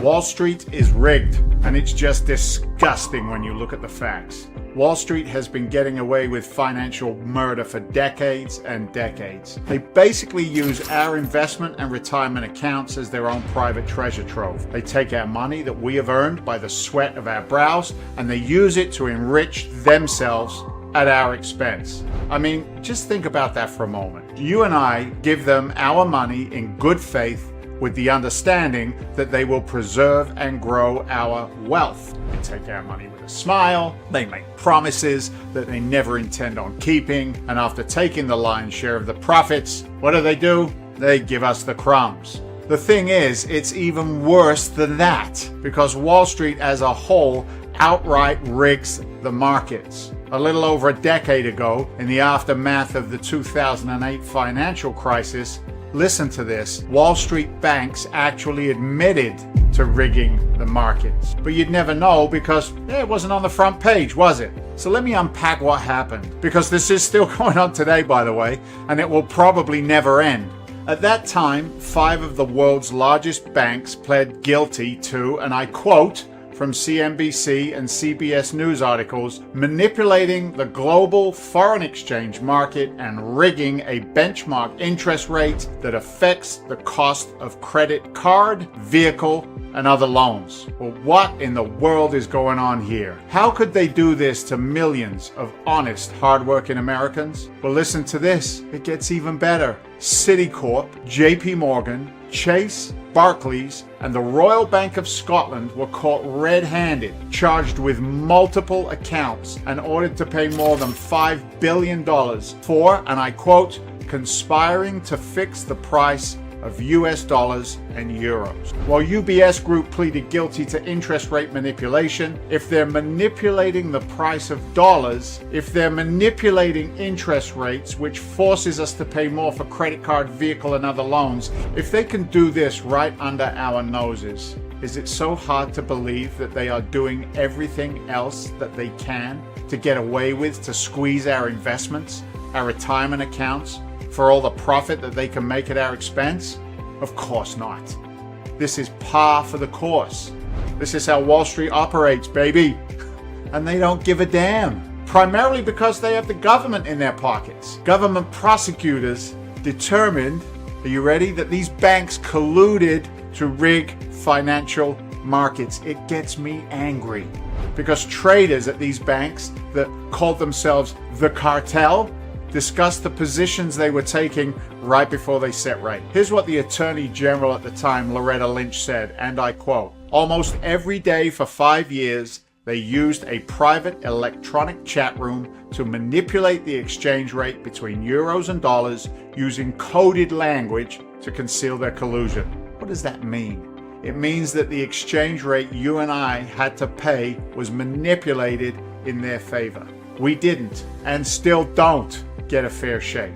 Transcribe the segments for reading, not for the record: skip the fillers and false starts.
Wall Street is rigged, and it's just disgusting when you look at the facts. Wall Street has been getting away with financial murder for decades and decades. They basically use our investment and retirement accounts as their own private treasure trove. They take our money that we have earned by the sweat of our brows, and they use it to enrich themselves at our expense. I mean, just think about that for a moment. You and I give them our money in good faith with the understanding that they will preserve and grow our wealth. They take our money with a smile, they make promises that they never intend on keeping, and after taking the lion's share of the profits, what do? They give us the crumbs. The thing is, it's even worse than that, because Wall Street as a whole outright rigs the markets. A little over a decade ago, in the aftermath of the 2008 financial crisis, listen to this, Wall Street banks actually admitted to rigging the markets. But you'd never know because it wasn't on the front page, was it? So let me unpack what happened, because this is still going on today, by the way, and it will probably never end. At that time, 5 of the world's largest banks pled guilty to, and I quote from CNBC and CBS News articles, manipulating the global foreign exchange market and rigging a benchmark interest rate that affects the cost of credit card, vehicle, and other loans. Well, what in the world is going on here? How could they do this to millions of honest, hardworking Americans? Well, listen to this. It gets even better. Citicorp, JP Morgan, Chase, Barclays, and the Royal Bank of Scotland were caught red-handed, charged with multiple accounts, and ordered to pay more than $5 billion for, and I quote, conspiring to fix the price of US dollars and euros. While UBS Group pleaded guilty to interest rate manipulation, if they're manipulating the price of dollars, if they're manipulating interest rates, which forces us to pay more for credit card, vehicle, and other loans, if they can do this right under our noses, is it so hard to believe that they are doing everything else that they can to get away with, to squeeze our investments, our retirement accounts, for all the profit that they can make at our expense? Of course not. This is par for the course. This is how Wall Street operates, baby. And they don't give a damn. Primarily because they have the government in their pockets. Government prosecutors determined, are you ready, that these banks colluded to rig financial markets. It gets me angry. Because traders at these banks that called themselves the cartel discussed the positions they were taking right before they set rate. Here's what the Attorney General at the time, Loretta Lynch, said, and I quote, almost every day for 5 years, they used a private electronic chat room to manipulate the exchange rate between euros and dollars using coded language to conceal their collusion. What does that mean? It means that the exchange rate you and I had to pay was manipulated in their favor. We didn't, and still don't, get a fair shake.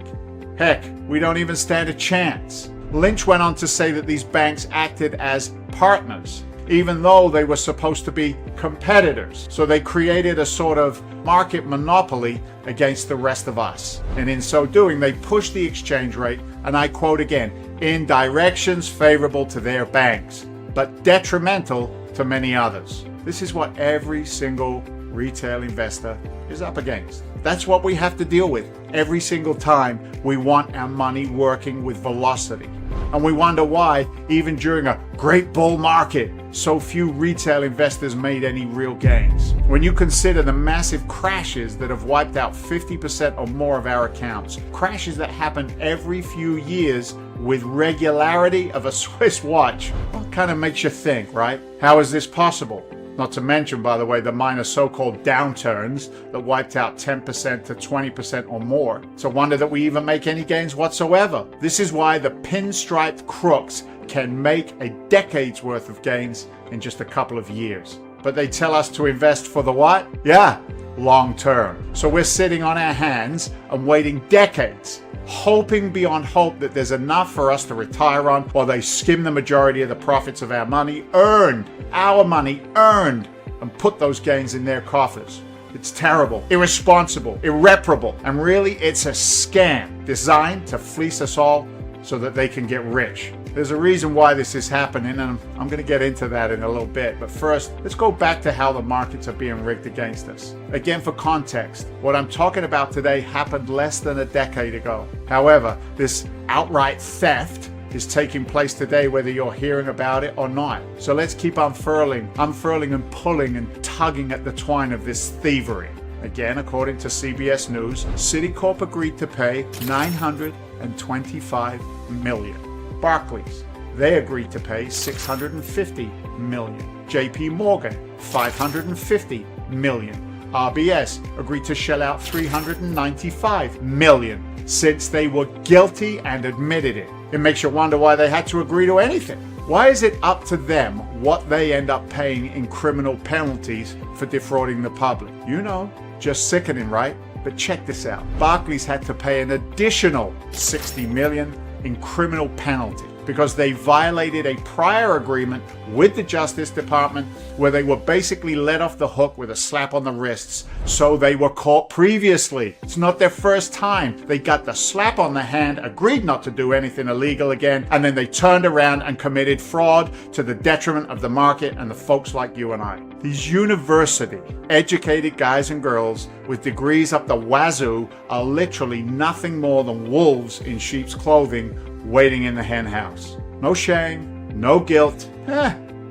Heck, we don't even stand a chance. Lynch went on to say that these banks acted as partners, even though they were supposed to be competitors. So they created a sort of market monopoly against the rest of us. And in so doing, they pushed the exchange rate, and I quote again, in directions favorable to their banks, but detrimental to many others. This is what every single retail investor is up against. That's what we have to deal with every single time we want our money working with velocity. And we wonder why, even during a great bull market, so few retail investors made any real gains. When you consider the massive crashes that have wiped out 50% or more of our accounts, crashes that happen every few years with regularity of a Swiss watch, well, it kind of makes you think, right? How is this possible? Not to mention, by the way, the minor so-called downturns that wiped out 10% to 20% or more. It's a wonder that we even make any gains whatsoever. This is why the pinstriped crooks can make a decade's worth of gains in just a couple of years. But they tell us to invest for the what? Yeah, long term. So we're sitting on our hands and waiting decades, hoping beyond hope that there's enough for us to retire on while they skim the majority of the profits of our money earned, and put those gains in their coffers. It's terrible, irresponsible, irreparable, and really it's a scam designed to fleece us all so that they can get rich. There's a reason why this is happening, and I'm going to get into that in a little bit. But first, let's go back to how the markets are being rigged against us. Again, for context, what I'm talking about today happened less than a decade ago. However, this outright theft is taking place today, whether you're hearing about it or not. So let's keep unfurling and pulling and tugging at the twine of this thievery. Again, according to CBS News, Citicorp agreed to pay $925 million. Barclays, they agreed to pay $650 million. JP Morgan, $550 million. RBS agreed to shell out $395 million since they were guilty and admitted it. It makes you wonder why they had to agree to anything. Why is it up to them what they end up paying in criminal penalties for defrauding the public? You know, just sickening, right? But check this out. Barclays had to pay an additional $60 million in criminal penalty because they violated a prior agreement with the Justice Department where they were basically let off the hook with a slap on the wrists. So they were caught previously. It's not their first time. They got the slap on the hand, agreed not to do anything illegal again, and then they turned around and committed fraud to the detriment of the market and the folks like you and I. These university-educated guys and girls with degrees up the wazoo are literally nothing more than wolves in sheep's clothing waiting in the hen house. No shame, no guilt,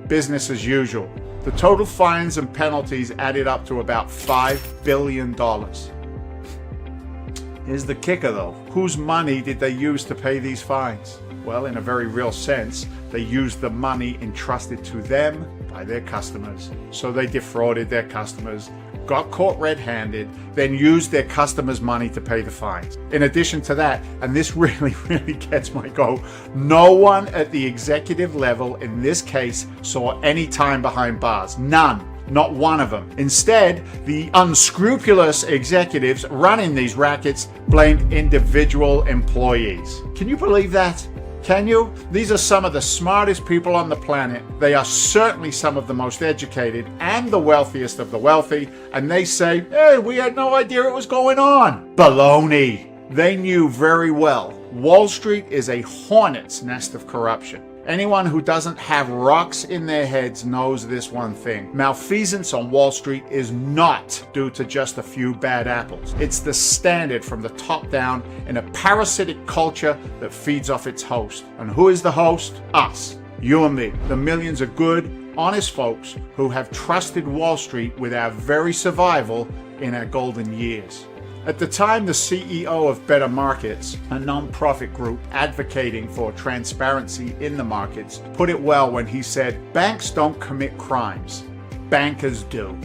business as usual. The total fines and penalties added up to about $5 billion. Here's the kicker though. Whose money did they use to pay these fines? Well, in a very real sense, they used the money entrusted to them by their customers. So they defrauded their customers, got caught red-handed, then used their customers' money to pay the fines. In addition to that, and this really gets my goat, no one at the executive level in this case saw any time behind bars. None. Not one of them. Instead, the unscrupulous executives running these rackets blamed individual employees. Can you believe that? Can you? These are some of the smartest people on the planet. They are certainly some of the most educated and the wealthiest of the wealthy. And they say, hey, we had no idea it was going on. Baloney. They knew very well. Wall Street is a hornet's nest of corruption. Anyone who doesn't have rocks in their heads knows this one thing. Malfeasance on Wall Street is not due to just a few bad apples. It's the standard from the top down in a parasitic culture that feeds off its host. And who is the host? Us. You and me. The millions of good, honest folks who have trusted Wall Street with our very survival in our golden years. At the time, the CEO of Better Markets, a non-profit group advocating for transparency in the markets, put it well when he said, banks don't commit crimes, bankers do.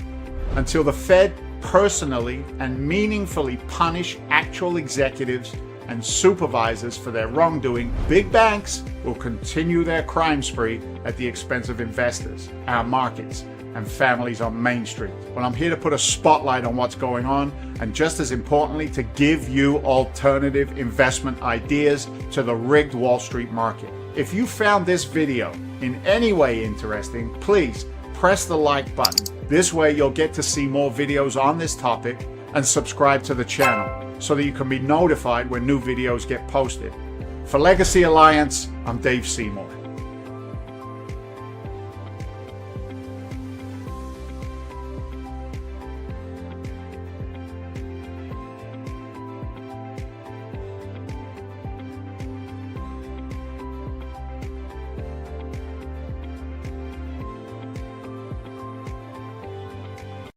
Until the Fed personally and meaningfully punish actual executives and supervisors for their wrongdoing, big banks will continue their crime spree at the expense of investors, our markets, and families on Main Street. Well, I'm here to put a spotlight on what's going on, and just as importantly, to give you alternative investment ideas to the rigged Wall Street market. If you found this video in any way interesting, please press the like button. This way you'll get to see more videos on this topic, and subscribe to the channel so that you can be notified when new videos get posted. For Legacy Alliance, I'm Dave Seymour.